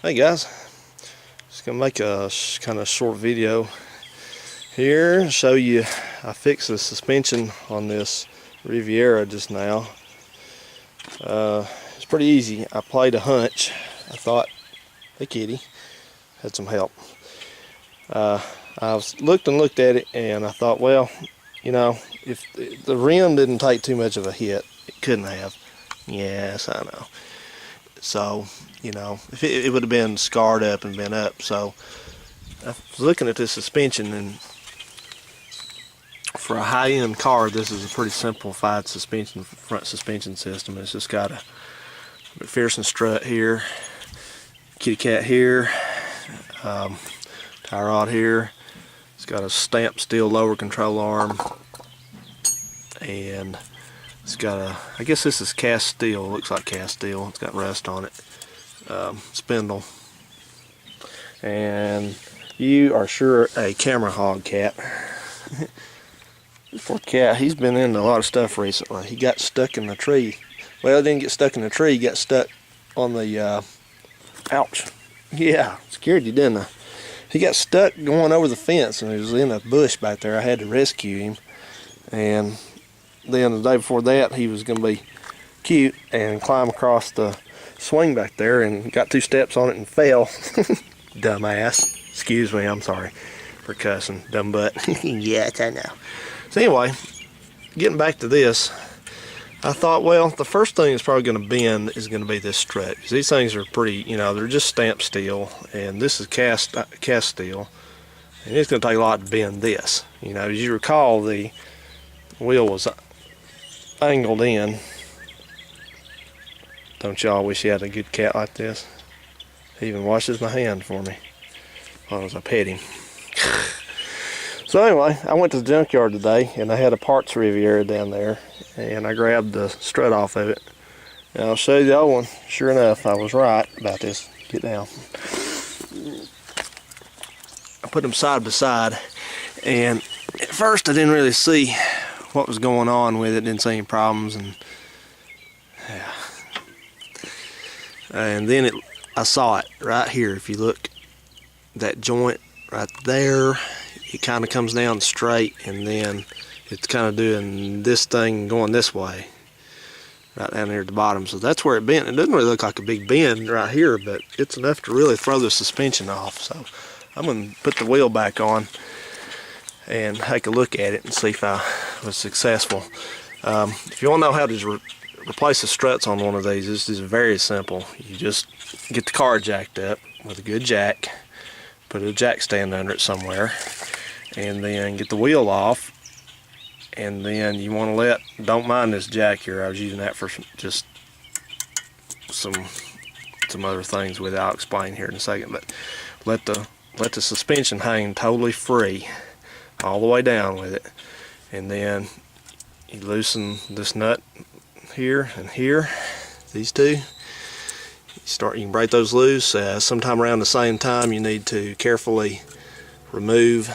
Hey guys, just gonna make a kind of short video here, show you I fixed the suspension on this Riviera just now. It's pretty easy. I played a hunch. I thought, hey kitty, had some help. I looked at it and I thought, well, you know, if the rim didn't take too much of a hit, it couldn't have. Yes, I know. So, you know, if it would have been scarred up and been up. So I was looking at this suspension, and for a high-end car, this is a pretty simplified suspension, front suspension system. It's just got a McPherson strut here, kitty cat here, tie rod here. It's got a stamped steel lower control arm, and it's got a, I guess this is cast steel, looks like cast steel. It's got rust on it, spindle. And you are sure a camera hog, cat. Poor cat, he's been into a lot of stuff recently. He got stuck in the tree. Well, he didn't get stuck in the tree, he got stuck on the, ouch. Yeah, scared you, didn't I? He got stuck going over the fence, and he was in a bush back there. I had to rescue him. And then the day before that, he was going to be cute and climb across the swing back there and got 2 steps on it and fell. Dumbass. Excuse me, I'm sorry for cussing. Dumb butt. Yes, I know. So anyway, getting back to this, I thought, well, the first thing that's probably going to bend is going to be this strut. Because these things are pretty, you know, they're just stamped steel, and this is cast steel. And it's going to take a lot to bend this. You know, as you recall, the wheel was angled in. Don't y'all wish you had a good cat like this? He even washes my hand for me as I pet him. So anyway, I went to the junkyard today, and I had a parts Riviera down there, and I grabbed the strut off of it. And I'll show you the old one. Sure enough, I was right about this. Get down. I put them side by side, and at first I didn't really see what was going on with it. Didn't see any problems, and yeah. And then I saw it right here. If you look, that joint right there, it kind of comes down straight, and then it's kind of doing this thing going this way right down there at the bottom. So that's where it bent. It doesn't really look like a big bend right here, but it's enough to really throw the suspension off. So I'm going to put the wheel back on and take a look at it and see if I was successful. If you want to know how to replace the struts on one of these, this is very simple. You just get the car jacked up with a good jack, put a jack stand under it somewhere, and then get the wheel off. And then you want to don't mind this jack here. I was using that for just some other things with it. I'll explain here in a second. But let the suspension hang totally free all the way down with it, and then you loosen this nut here and here, these two. You can break those loose. Sometime around the same time, you need to carefully remove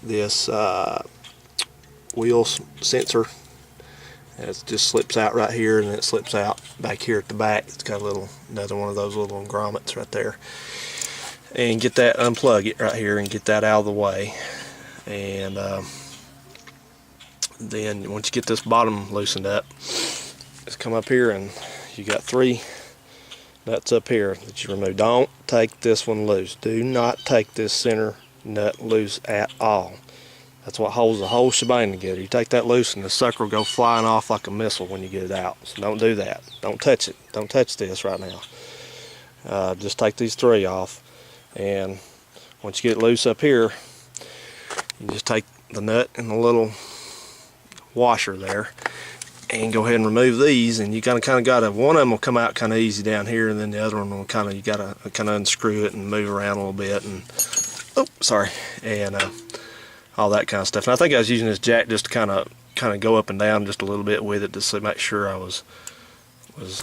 this wheel sensor. It just slips out right here, and it slips out back here at the back. It's got another one of those little grommets right there. And get that, unplug it right here and get that out of the way. And then once you get this bottom loosened up, just come up here, and you got 3 nuts up here that you remove. Don't take this one loose. Do not take this center nut loose at all. That's what holds the whole shebang together. You take that loose, and the sucker will go flying off like a missile when you get it out. So don't do that. Don't touch it. Don't touch this right now. Just take these 3 off, and once you get it loose up here, you just take the nut and the little washer there and go ahead and remove these. And you kind of got one of them will come out kind of easy down here, and then the other one will you got to kind of unscrew it and move around a little bit, and and all that kind of stuff. And I think I was using this jack just to kind of go up and down just a little bit with it, just to make sure I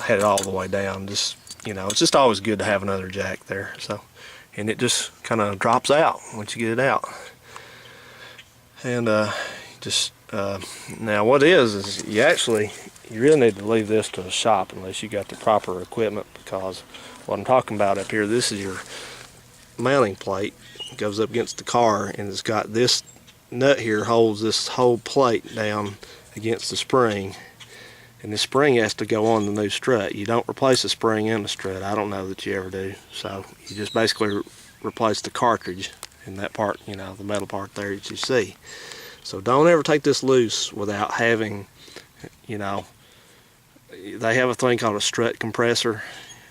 had it all the way down. Just, you know, it's just always good to have another jack there. So, and it just kind of drops out once you get it out. And now what is you really need to leave this to a shop unless you got the proper equipment, because what I'm talking about up here. This is your mounting plate. It goes up against the car, and it's got this nut here holds this whole plate down against the spring, and the spring has to go on the new strut. You don't replace the spring in the strut. I don't know that you ever do. So you just basically replace the cartridge in that part, you know, the metal part there that you see. So don't ever take this loose without having, you know, they have a thing called a strut compressor,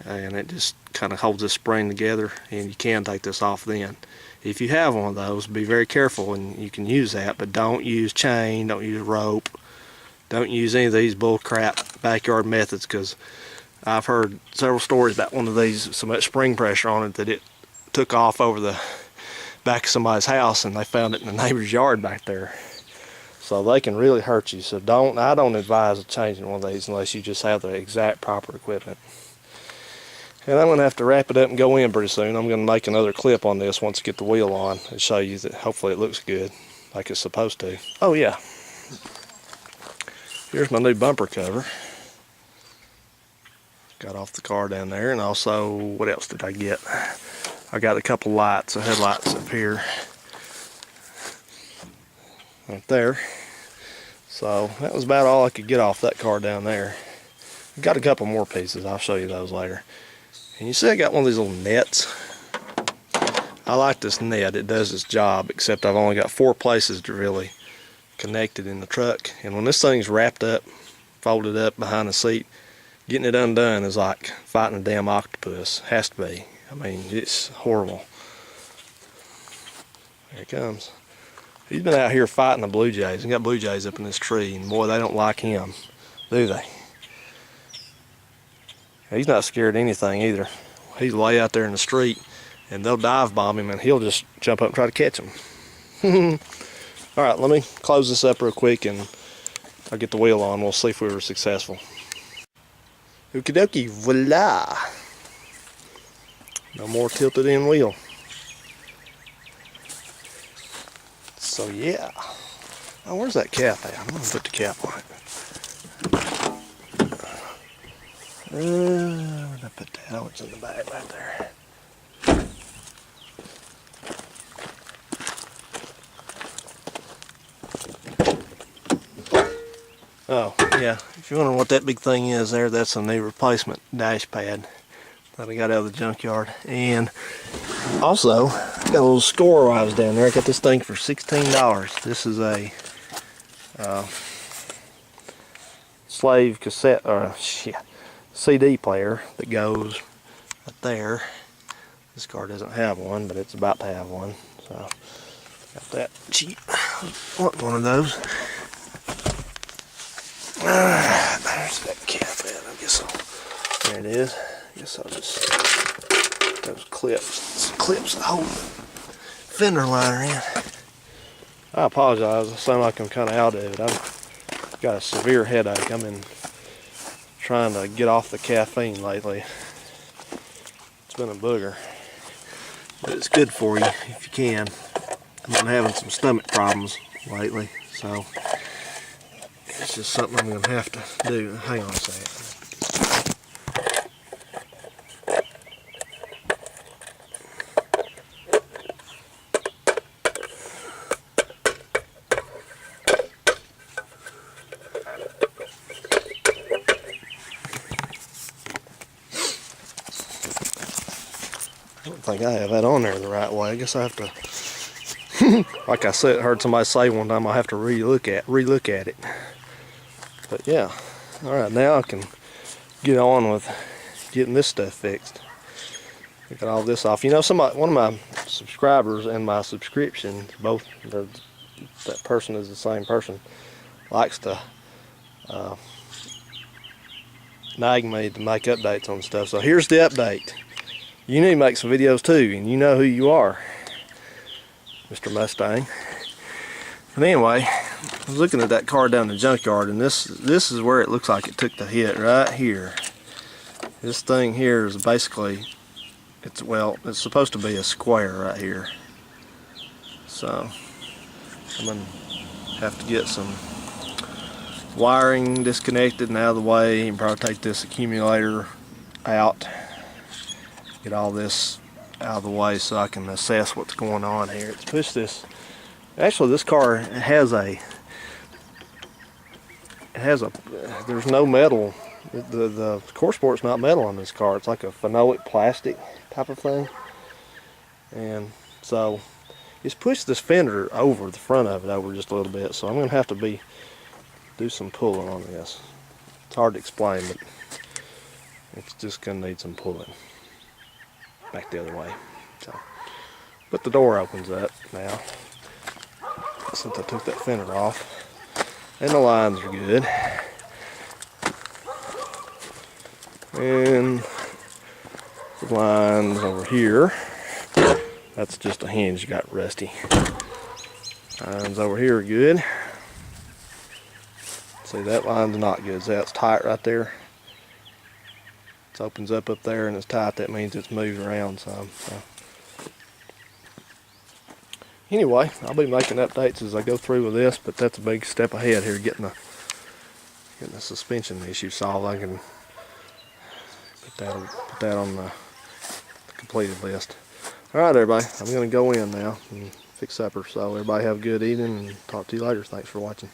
and it just kind of holds this spring together, and you can take this off then. If you have one of those, be very careful, and you can use that, but don't use chain, don't use rope, don't use any of these bull crap backyard methods, because I've heard several stories about one of these, so much spring pressure on it that it took off over the back of somebody's house, and they found it in the neighbor's yard back there. So they can really hurt you. So I don't advise changing one of these unless you just have the exact proper equipment. And I'm going to have to wrap it up and go in pretty soon. I'm going to make another clip on this once I get the wheel on and show you that hopefully it looks good like it's supposed to. Oh yeah, here's my new bumper cover. Got off the car down there, and also, what else did I get? I got a couple lights, headlights up here, right there. So that was about all I could get off that car down there. I got a couple more pieces. I'll show you those later. And you see I got one of these little nets. I like this net. It does its job, except I've only got 4 places to really connect it in the truck. And when this thing's wrapped up, folded up behind the seat, getting it undone is like fighting a damn octopus. Has to be. I mean, it's horrible. There it comes. He's been out here fighting the blue jays. He got blue jays up in this tree, and boy, they don't like him, do they? He's not scared of anything either. He's way out there in the street, and they'll dive bomb him, and he'll just jump up and try to catch him. All right, let me close this up real quick, and I'll get the wheel on. We'll see if we were successful. Okie dokie, voila! No more tilted in wheel. So yeah. Oh, where's that cap at? I'm gonna put the cap on it. Where'd I put that? Oh, it's in the bag right there. Oh, yeah. If you're wondering what that big thing is there, that's a new replacement dash pad that I got out of the junkyard. And also, I got a little score while I was down there. I got this thing for $16. This is a slave cassette, or CD player that goes right there. This car doesn't have one, but it's about to have one. So, got that cheap. Want one of those. There's that cap at. I guess there it is. I guess I'll just those clips that hold the fender liner in. I apologize. I sound like I'm kind of out of it. I've got a severe headache. I've been trying to get off the caffeine lately. It's been a booger, but it's good for you if you can. I've been having some stomach problems lately, so it's just something I'm going to have to do. Hang on a second. I don't think I have that on there the right way. I guess I have to, like I said, heard somebody say one time, I'll have to relook at it. But yeah, all right, now I can get on with getting this stuff fixed. Got all this off. You know, one of my subscribers and my subscription, both, that person is the same person, likes to nag me to make updates on stuff. So here's the update. You need to make some videos too, and you know who you are, Mr. Mustang. But anyway, I was looking at that car down the junkyard, and this is where it looks like it took the hit, right here. This thing here is basically, it's supposed to be a square right here. So I'm gonna have to get some wiring disconnected and out of the way, and probably take this accumulator out get all this out of the way so I can assess what's going on here. Let's push this. Actually, this car has there's no metal. The core sport's not metal on this car. It's like a phenolic plastic type of thing. And so just push this fender over the front of it over just a little bit. So I'm gonna have to do some pulling on this. It's hard to explain, but it's just gonna need some pulling back the other way. So, but the door opens up now since I took that fender off, and the lines are good. And the lines over here, that's just a hinge got rusty. Lines over here are good. See, that line's not good. See, that's tight right there. It opens up there and it's tight. That means it's moved around some. So. Anyway, I'll be making updates as I go through with this, but that's a big step ahead here, getting the suspension issue solved. I can put that on the completed list. All right, everybody, I'm going to go in now and fix supper. So everybody have a good evening and talk to you later. Thanks for watching.